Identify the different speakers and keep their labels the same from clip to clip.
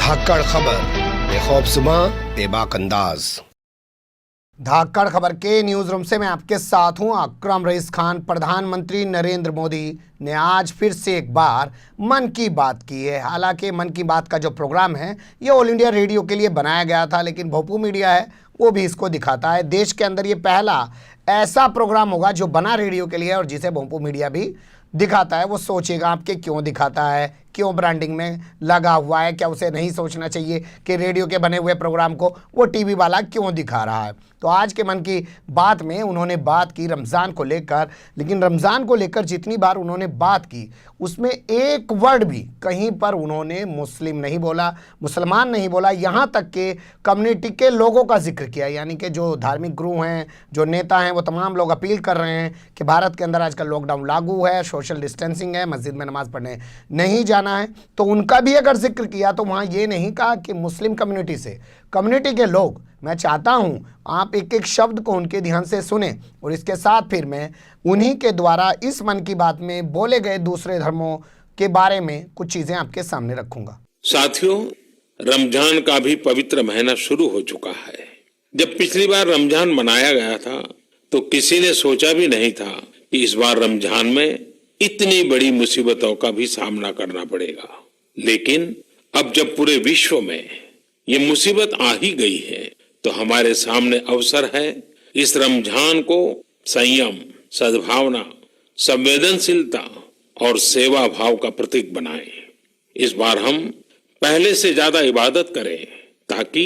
Speaker 1: धाकड़ खबर, बेखौफसुमा बेबाक अंदाज। धाकड़ खबर के न्यूज रूम से मैं आपके साथ हूं अकरम रईस खान। प्रधानमंत्री नरेंद्र मोदी ने आज फिर से एक बार मन की बात की है। हालांकि मन की बात का जो प्रोग्राम है ये ऑल इंडिया रेडियो के लिए बनाया गया था, लेकिन भोपू मीडिया है वो भी इसको दिखाता है। देश के अंदर ये पहला ऐसा प्रोग्राम होगा जो बना रेडियो के लिए और जिसे भोपू मीडिया भी दिखाता है। वो सोचेगा आपके क्यों दिखाता है, क्यों ब्रांडिंग में लगा हुआ है, क्या उसे नहीं सोचना चाहिए कि रेडियो के बने हुए प्रोग्राम को वो टीवी वाला क्यों दिखा रहा है। तो आज के मन की बात में उन्होंने बात की रमज़ान को लेकर, लेकिन रमज़ान को लेकर जितनी बार उन्होंने बात की उसमें एक वर्ड भी कहीं पर उन्होंने मुस्लिम नहीं बोला, मुसलमान नहीं बोला, यहाँ तक कि कम्युनिटी के लोगों का जिक्र किया। यानी कि जो धार्मिक गुरु हैं, जो नेता हैं, वो तमाम लोग अपील कर रहे हैं कि भारत के अंदर आजकल लॉकडाउन लागू है, सोशल डिस्टेंसिंग है, मस्जिद में नमाज़ पढ़ने नहीं जाना है। तो उनका भी अगर जिक्र किया तो वहाँ ये नहीं कहा कि मुस्लिम कम्युनिटी से, कम्युनिटी के लोग। मैं चाहता हूँ आप एक एक शब्द को उनके ध्यान से सुने और इसके साथ फिर मैं उन्हीं के द्वारा इस मन की बात में बोले गए दूसरे धर्मों के बारे में कुछ चीज़ें आपके सामने रखूंगा।
Speaker 2: साथियों, रमजान का भी पवित्र महीना शुरू हो चुका है। जब पिछली बार रमजान मनाया गया था तो किसी ने सोचा भी नहीं था कि इस बार रमजान में इतनी बड़ी मुसीबतों का भी सामना करना पड़ेगा। लेकिन अब जब पूरे विश्व में ये मुसीबत आ ही गई है तो हमारे सामने अवसर है इस रमजान को संयम, सद्भावना, संवेदनशीलता और सेवा भाव का प्रतीक बनाएं। इस बार हम पहले से ज्यादा इबादत करें ताकि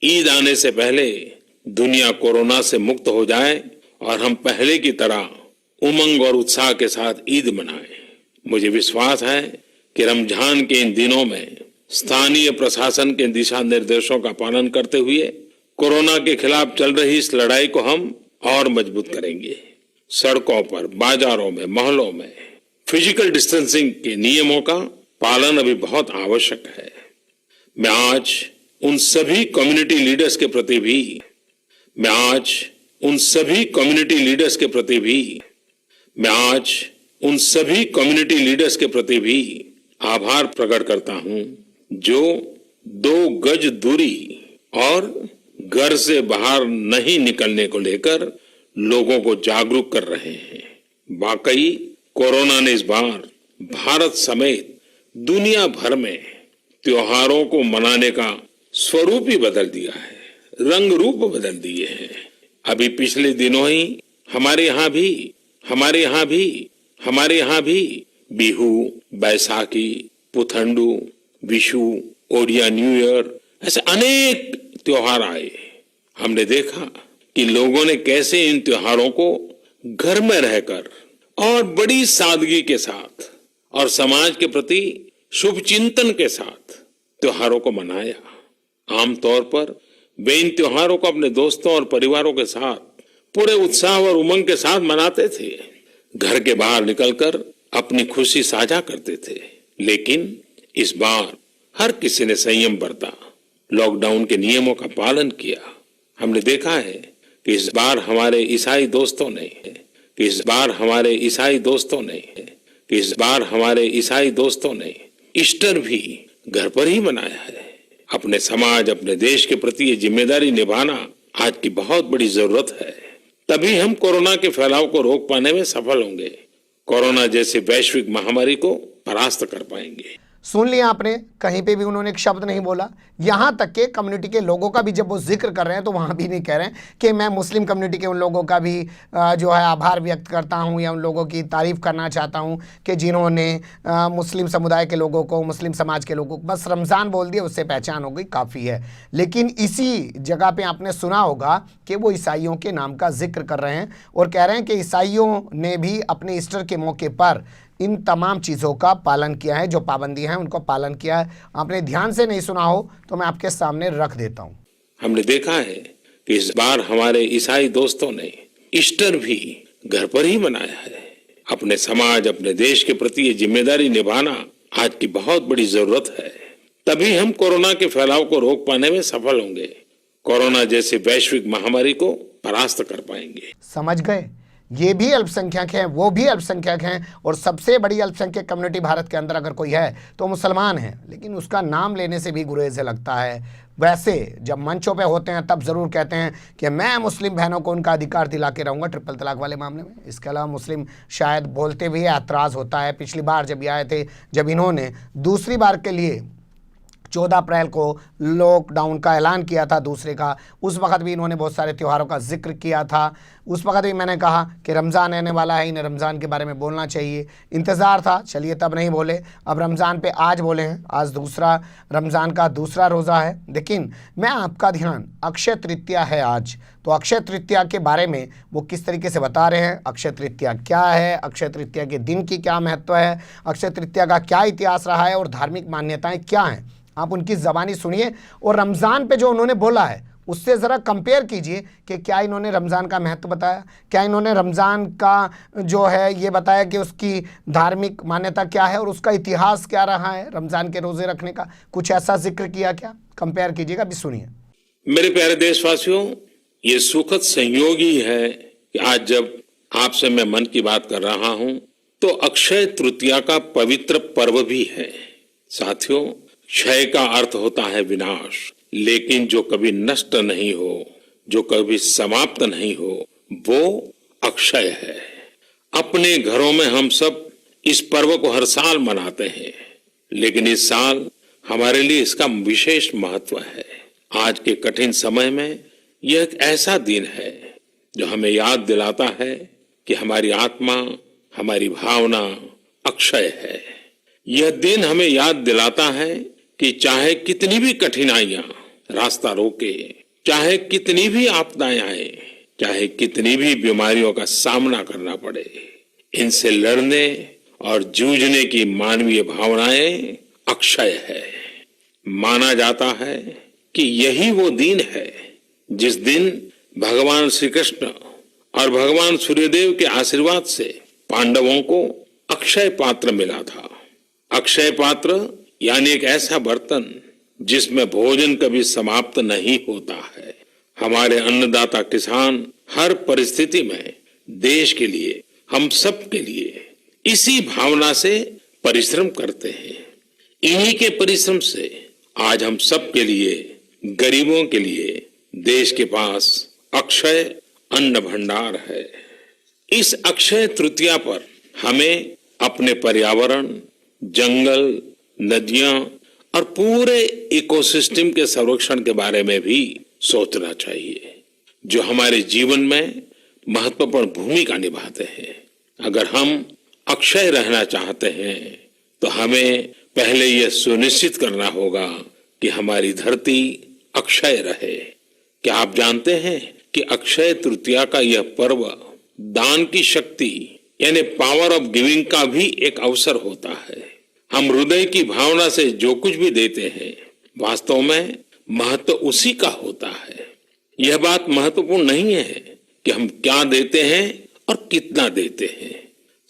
Speaker 2: ईद आने से पहले दुनिया कोरोना से मुक्त हो जाए और हम पहले की तरह उमंग और उत्साह के साथ ईद मनाएं। मुझे विश्वास है कि रमजान के इन दिनों में स्थानीय प्रशासन के दिशा निर्देशों का पालन करते हुए कोरोना के खिलाफ चल रही इस लड़ाई को हम और मजबूत करेंगे। सड़कों पर, बाजारों में, मोहल्लों में फिजिकल डिस्टेंसिंग के नियमों का पालन अभी बहुत आवश्यक है। मैं आज उन सभी कम्युनिटी लीडर्स के प्रति भी आभार प्रकट करता हूं जो 2 गज दूरी और घर से बाहर नहीं निकलने को लेकर लोगों को जागरूक कर रहे हैं। वाकई कोरोना ने इस बार भारत समेत दुनिया भर में त्योहारों को मनाने का स्वरूप ही बदल दिया है, रंग रूप बदल दिए हैं। अभी पिछले दिनों ही हमारे यहाँ भी बिहू, बैसाखी, पुथंडू, विशु, ओडिया न्यू ईयर ऐसे अनेक त्योहार आए। हमने देखा कि लोगों ने कैसे इन त्योहारों को घर में रहकर और बड़ी सादगी के साथ और समाज के प्रति शुभ चिंतन के साथ त्योहारों को मनाया। आमतौर पर वे इन त्योहारों को अपने दोस्तों और परिवारों के साथ पूरे उत्साह और उमंग के साथ मनाते थे, घर के बाहर निकलकर अपनी खुशी साझा करते थे। लेकिन इस बार हर किसी ने संयम बरता, लॉकडाउन के नियमों का पालन किया। हमने देखा है कि इस बार हमारे ईसाई दोस्तों ने ईस्टर भी घर पर ही मनाया है। अपने समाज, अपने देश के प्रति ये जिम्मेदारी निभाना आज की बहुत बड़ी जरूरत है। तभी हम कोरोना के फैलाव को रोक पाने में सफल होंगे, कोरोना जैसे वैश्विक महामारी को परास्त कर पाएंगे।
Speaker 1: सुन लिया आपने, कहीं पे भी उन्होंने एक शब्द नहीं बोला। यहाँ तक के कम्युनिटी के लोगों का भी जब वो जिक्र कर रहे हैं तो वहाँ भी नहीं कह रहे हैं कि मैं मुस्लिम कम्युनिटी के उन लोगों का भी जो है आभार व्यक्त करता हूँ या उन लोगों की तारीफ़ करना चाहता हूँ कि जिन्होंने मुस्लिम समुदाय के लोगों को, मुस्लिम समाज के लोगों को बस रमज़ान बोल दिया, उससे पहचान हो गई, काफ़ी है। लेकिन इसी जगह पर आपने सुना होगा कि वो ईसाइयों के नाम का जिक्र कर रहे हैं और कह रहे हैं कि ईसाइयों ने भी अपने ईस्टर के मौके पर इन तमाम चीज़ों का पालन किया है, जो पाबंदियां हैं उनको पालन किया है। आपने ध्यान से नहीं सुना हो तो मैं आपके सामने रख देता हूं।
Speaker 2: हमने देखा है कि इस बार हमारे ईसाई दोस्तों ने ईस्टर भी घर पर ही मनाया है। अपने समाज, अपने देश के प्रति ये जिम्मेदारी निभाना आज की बहुत बड़ी जरूरत है। तभी हम कोरोना के फैलाव को रोक पाने में सफल होंगे, कोरोना जैसे वैश्विक महामारी को परास्त कर पाएंगे।
Speaker 1: समझ गए? ये भी अल्पसंख्यक हैं, वो भी अल्पसंख्यक हैं, और सबसे बड़ी अल्पसंख्यक कम्युनिटी भारत के अंदर अगर कोई है तो मुसलमान हैं, लेकिन उसका नाम लेने से भी गुरेज लगता है। वैसे जब मंचों पे होते हैं तब ज़रूर कहते हैं कि मैं मुस्लिम बहनों को उनका अधिकार दिला के रहूँगा ट्रिपल तलाक वाले मामले में। इसके अलावा मुस्लिम शायद बोलते भी ऐतराज़ होता है। पिछली बार जब ये आए थे, जब इन्होंने दूसरी बार के लिए 14 अप्रैल को लॉकडाउन का ऐलान किया था दूसरे का, उस वक्त भी इन्होंने बहुत सारे त्योहारों का जिक्र किया था। उस वक्त भी मैंने कहा कि रमज़ान आने वाला है, इन्हें रमज़ान के बारे में बोलना चाहिए, इंतज़ार था, चलिए तब नहीं बोले, अब रमज़ान पे आज बोले हैं। आज दूसरा रमज़ान का दूसरा रोज़ा है। लेकिन मैं आपका ध्यान, अक्षय तृतीया है आज, तो अक्षय तृतीया के बारे में वो किस तरीके से बता रहे हैं, अक्षय तृतीया क्या है, अक्षय तृतीया के दिन की क्या महत्व है, अक्षय तृतीया का क्या इतिहास रहा है और धार्मिक मान्यताएँ क्या हैं, आप उनकी ज़बानी सुनिए। और रमज़ान पे जो उन्होंने बोला है उससे ज़रा कंपेयर कीजिए कि क्या इन्होंने रमज़ान का महत्व बताया, क्या इन्होंने रमज़ान का जो है ये बताया कि उसकी धार्मिक मान्यता क्या है और उसका इतिहास क्या रहा है, रमज़ान के रोज़े रखने का कुछ ऐसा जिक्र किया क्या? कंपेयर कीजिएगा, अभी सुनिए।
Speaker 2: मेरे प्यारे देशवासियों, ये सुखद संयोग ही है कि आज जब आपसे मैं मन की बात कर रहा हूं तो अक्षय तृतीया का पवित्र पर्व भी है। साथियों, क्षय का अर्थ होता है विनाश, लेकिन जो कभी नष्ट नहीं हो, जो कभी समाप्त नहीं हो, वो अक्षय है। अपने घरों में हम सब इस पर्व को हर साल मनाते हैं, लेकिन इस साल हमारे लिए इसका विशेष महत्व है। आज के कठिन समय में यह एक ऐसा दिन है जो हमें याद दिलाता है कि हमारी आत्मा, हमारी भावना अक्षय है। यह दिन हमें याद दिलाता है कि चाहे कितनी भी कठिनाइयां रास्ता रोके, चाहे कितनी भी आपदाएं आए, चाहे कितनी भी बीमारियों का सामना करना पड़े, इनसे लड़ने और जूझने की मानवीय भावनाएं अक्षय है। माना जाता है कि यही वो दिन है जिस दिन भगवान श्री कृष्ण और भगवान सूर्यदेव के आशीर्वाद से पांडवों को अक्षय पात्र मिला था। अक्षय पात्र यानी एक ऐसा बर्तन जिसमें भोजन कभी समाप्त नहीं होता है। हमारे अन्नदाता किसान हर परिस्थिति में देश के लिए, हम सब के लिए इसी भावना से परिश्रम करते हैं। इन्हीं के परिश्रम से आज हम सब के लिए, गरीबों के लिए देश के पास अक्षय अन्न भंडार है। इस अक्षय तृतीया पर हमें अपने पर्यावरण, जंगल, नदियां और पूरे इकोसिस्टम के संरक्षण के बारे में भी सोचना चाहिए, जो हमारे जीवन में महत्वपूर्ण भूमिका निभाते हैं। अगर हम अक्षय रहना चाहते हैं तो हमें पहले यह सुनिश्चित करना होगा कि हमारी धरती अक्षय रहे। क्या आप जानते हैं कि अक्षय तृतीया का यह पर्व दान की शक्ति यानी पावर ऑफ गिविंग का भी एक अवसर होता है। हम हृदय की भावना से जो कुछ भी देते हैं, वास्तव में महत्व उसी का होता है। यह बात महत्वपूर्ण नहीं है कि हम क्या देते हैं और कितना देते हैं।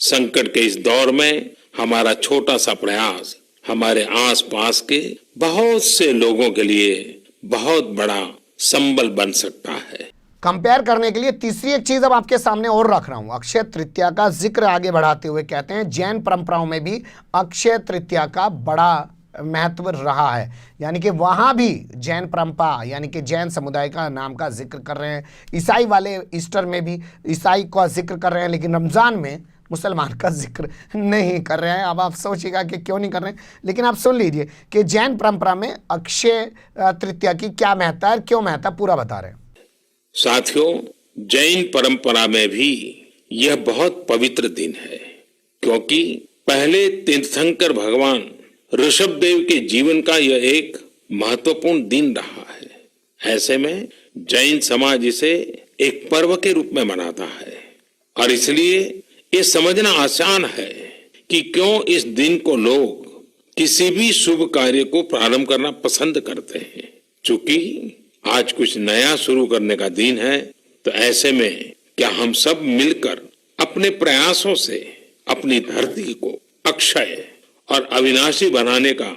Speaker 2: संकट के इस दौर में हमारा छोटा सा प्रयास हमारे आसपास के बहुत से लोगों के लिए बहुत बड़ा संबल बन सकता है।
Speaker 1: कंपेयर करने के लिए तीसरी एक चीज अब आपके सामने और रख रहा हूं। अक्षय तृतीया का जिक्र आगे बढ़ाते हुए कहते हैं जैन परंपराओं में भी अक्षय तृतीया का बड़ा महत्व रहा है, यानी कि वहां भी जैन परंपरा यानी कि जैन समुदाय का नाम का जिक्र कर रहे हैं। ईसाई वाले ईस्टर में भी ईसाई का जिक्र कर रहे हैं, लेकिन रमजान में मुसलमान का जिक्र नहीं कर रहे हैं। अब आप सोचिएगा कि क्यों नहीं कर रहे हैं, लेकिन आप सुन लीजिए कि जैन परंपरा में अक्षय तृतीया की क्या महत्ता है, क्यों महत्ता, पूरा बता रहे हैं।
Speaker 2: साथियों, जैन परंपरा में भी यह बहुत पवित्र दिन है, क्योंकि पहले तीर्थंकर भगवान ऋषभ देव के जीवन का यह एक महत्वपूर्ण दिन रहा है। ऐसे में जैन समाज इसे एक पर्व के रूप में मनाता है और इसलिए ये समझना आसान है कि क्यों इस दिन को लोग किसी भी शुभ कार्य को प्रारंभ करना पसंद करते हैं। चूंकि आज कुछ नया शुरू करने का दिन है, तो ऐसे में क्या हम सब मिलकर अपने प्रयासों से अपनी धरती को अक्षय और अविनाशी बनाने का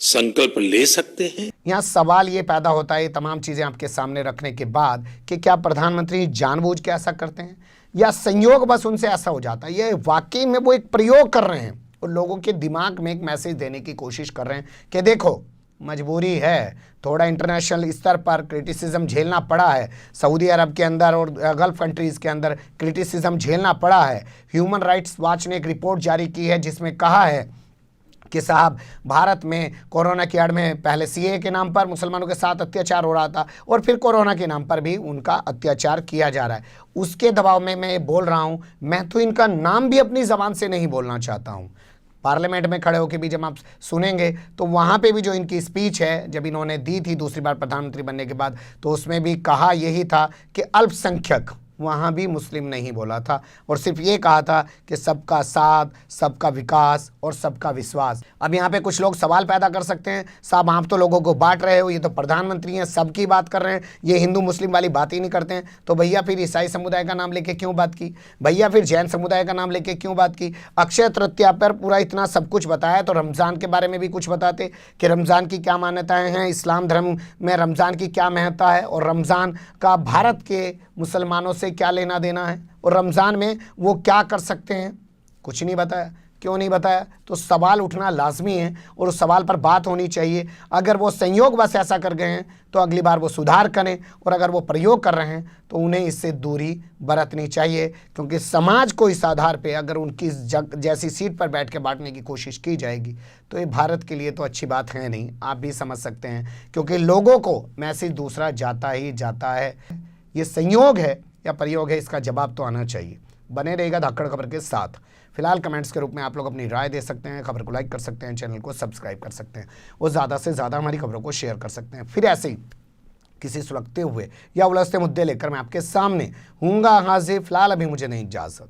Speaker 2: संकल्प ले सकते हैं।
Speaker 1: यहाँ सवाल ये पैदा होता है, ये तमाम चीजें आपके सामने रखने के बाद, कि क्या प्रधानमंत्री जानबूझ के ऐसा करते हैं, या संयोगवश उनसे ऐसा हो जाता है, ये वाकई में वो एक प्रयोग कर रहे हैं और लोगों के दिमाग में एक मैसेज देने की कोशिश कर रहे हैं कि देखो मजबूरी है, थोड़ा इंटरनेशनल स्तर पर क्रिटिसिज्म झेलना पड़ा है, सऊदी अरब के अंदर और गल्फ कंट्रीज़ के अंदर क्रिटिसिज्म झेलना पड़ा है। ह्यूमन राइट्स वॉच ने एक रिपोर्ट जारी की है जिसमें कहा है कि साहब भारत में कोरोना की आड़ में पहले सीए के नाम पर मुसलमानों के साथ अत्याचार हो रहा था और फिर कोरोना के नाम पर भी उनका अत्याचार किया जा रहा है। उसके दबाव में मैं बोल रहा हूँ, मैं तो इनका नाम भी अपनी ज़बान से नहीं बोलना चाहता हूँ। पार्लियामेंट में खड़े होकर भी जब आप सुनेंगे तो वहाँ पे भी जो इनकी स्पीच है जब इन्होंने दी थी दूसरी बार प्रधानमंत्री बनने के बाद, तो उसमें भी कहा यही था कि अल्पसंख्यक, वहाँ भी मुस्लिम नहीं बोला था और सिर्फ ये कहा था कि सबका साथ, सबका विकास और सबका विश्वास। अब यहाँ पे कुछ लोग सवाल पैदा कर सकते हैं, साहब आप तो लोगों को बांट रहे हो, ये तो प्रधानमंत्री हैं, सबकी बात कर रहे हैं, ये हिंदू मुस्लिम वाली बात ही नहीं करते हैं। तो भैया फिर ईसाई समुदाय का नाम लेके क्यों बात की? भैया फिर जैन समुदाय का नाम लेके क्यों बात की? अक्षय तृतीया पर पूरा इतना सब कुछ बताया तो रमज़ान के बारे में भी कुछ बताते कि रमज़ान की क्या मान्यताएँ हैं, इस्लाम धर्म में रमज़ान की क्या महत्ता है और रमज़ान का भारत के मुसलमानों से क्या लेना देना है और रमज़ान में वो क्या कर सकते हैं। कुछ नहीं बताया। क्यों नहीं बताया? तो सवाल उठना लाजमी है और उस सवाल पर बात होनी चाहिए। अगर वो संयोगवश ऐसा कर गए हैं तो अगली बार वो सुधार करें और अगर वो प्रयोग कर रहे हैं तो उन्हें इससे दूरी बरतनी चाहिए, क्योंकि समाज को इस आधार पे अगर उनकी जैसी सीट पर बैठ के बांटने की कोशिश की जाएगी तो ये भारत के लिए तो अच्छी बात है नहीं। आप भी समझ सकते हैं, क्योंकि लोगों को मैसेज दूसरा जाता ही जाता है। ये संयोग है या प्रयोग है, इसका जवाब तो आना चाहिए। बने रहेगा धाकड़ खबर के साथ। फिलहाल कमेंट्स के रूप में आप लोग अपनी राय दे सकते हैं, खबर को लाइक कर सकते हैं, चैनल को सब्सक्राइब कर सकते हैं और ज़्यादा से ज़्यादा हमारी खबरों को शेयर कर सकते हैं। फिर ऐसे ही किसी सुलगते हुए या उलझते मुद्दे लेकर मैं आपके सामने हूँगा हाजिर। फिलहाल अभी मुझे नहीं इजाज़त।